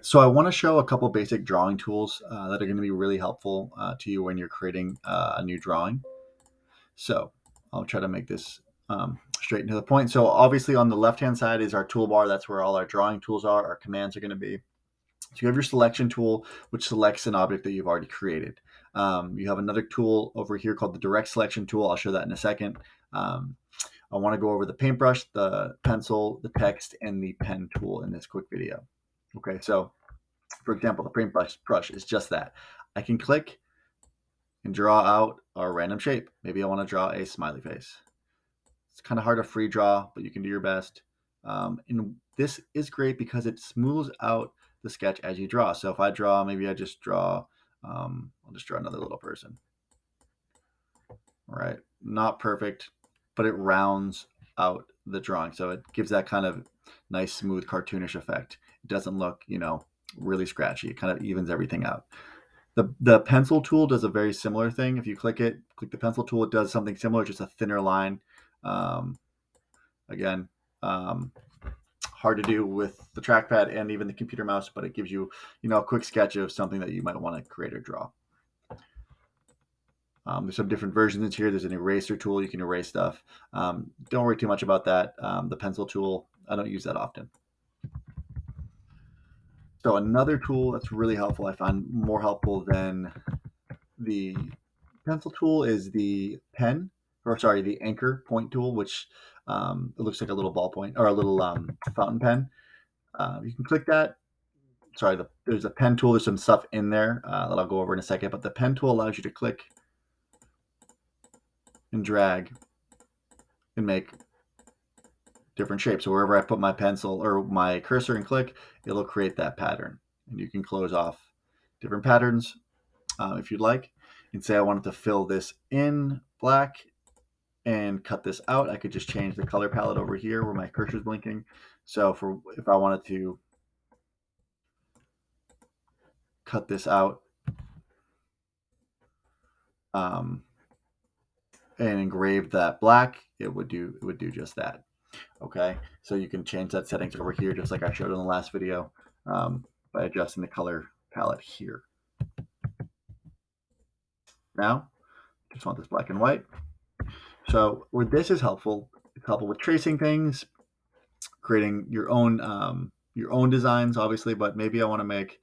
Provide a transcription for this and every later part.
So I want to show a couple basic drawing tools that are going to be really helpful to you when you're creating a new drawing. So I'll try to make this straight and to the point. So obviously on the left-hand side is our toolbar. That's where all our drawing tools are. Our commands are going to be. So you have your selection tool, which selects an object that you've already created. You have another tool over here called the direct selection tool. I'll show that in a second. I want to go over the paintbrush, the pencil, the text, and the pen tool in this quick video. Okay, so for example, the paintbrush is just that. I can click and draw out a random shape. Maybe I want to draw a smiley face. It's kind of hard to free draw, but you can do your best. And this is great because it smooths out the sketch as you draw. So if I draw, maybe I just draw, I'll just draw another little person. All right, not perfect, but it rounds out the drawing. So it gives that kind of nice, smooth, cartoonish effect. It doesn't look, really scratchy. It kind of evens everything out. The pencil tool does a very similar thing. If you click the pencil tool, it does something similar, just a thinner line. Again, hard to do with the trackpad and even the computer mouse, but it gives you, a quick sketch of something that you might want to create or draw. There's some different versions here. There's an eraser tool. You can erase stuff. Don't worry too much about that. The pencil tool, I don't use that often. So another tool that's really helpful, I find more helpful than the pencil tool, is the the anchor point tool, which it looks like a little ballpoint or a little fountain pen. You can click that. Sorry, there's a pen tool. There's some stuff in there that I'll go over in a second, but the pen tool allows you to click and drag and make different shapes. So wherever I put my pencil or my cursor and click, it'll create that pattern. And you can close off different patterns if you'd like. And say I wanted to fill this in black and cut this out, I could just change the color palette over here where my cursor is blinking. So if I wanted to cut this out and engrave that black, it would do just that. Okay, so you can change that settings over here, just like I showed in the last video, by adjusting the color palette here. Now, just want this black and white. So where this is helpful, it's helpful with tracing things, creating your own designs, obviously. But maybe I want to make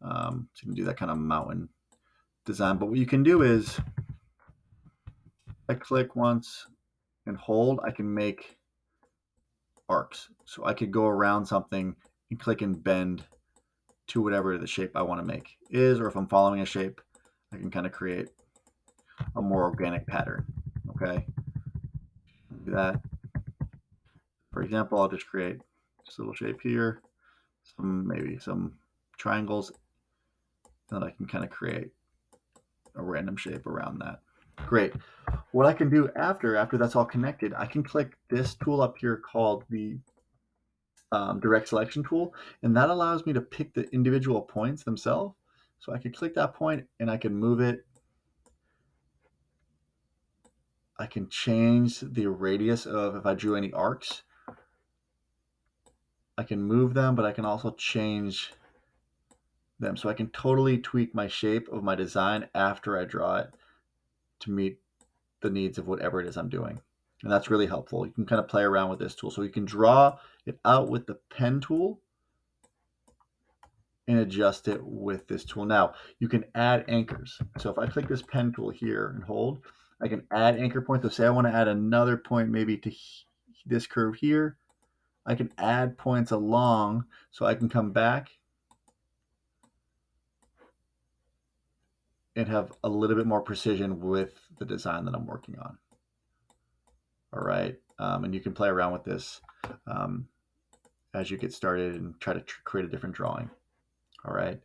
so you can do that kind of mountain design. But what you can do is, I click once and hold, I can make arcs. So I could go around something and click and bend to whatever the shape I want to make is, or if I'm following a shape, I can kind of create a more organic pattern. Okay, do that. For example, I'll just create just a little shape here, maybe some triangles, and I can kind of create a random shape around that. Great. What I can do after that's all connected, I can click this tool up here called the direct selection tool, and that allows me to pick the individual points themselves. So I can click that point and I can move it. I can change the radius of, if I drew any arcs, I can move them, but I can also change them. So I can totally tweak my shape of my design after I draw it to meet the needs of whatever it is I'm doing. And that's really helpful. You can kind of play around with this tool. So you can draw it out with the pen tool and adjust it with this tool. Now, you can add anchors. So if I click this pen tool here and hold, I can add anchor points. So say I want to add another point maybe to this curve here. I can add points along so I can come back and have a little bit more precision with the design that I'm working on. All right. And you can play around with this as you get started and try to create a different drawing. All right.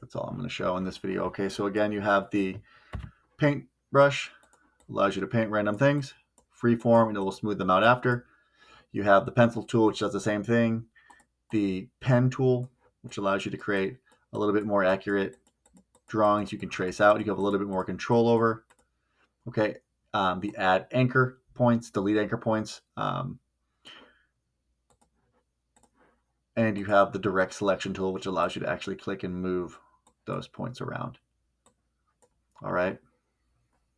That's all I'm going to show in this video. Okay, so again, you have the paint brush, allows you to paint random things, freeform, and it will smooth them out after. You have the pencil tool, which does the same thing. The pen tool, which allows you to create a little bit more accurate drawings you can trace out. You have a little bit more control over. Okay, the add anchor points, delete anchor points. And you have the direct selection tool, which allows you to actually click and move those points around. All right.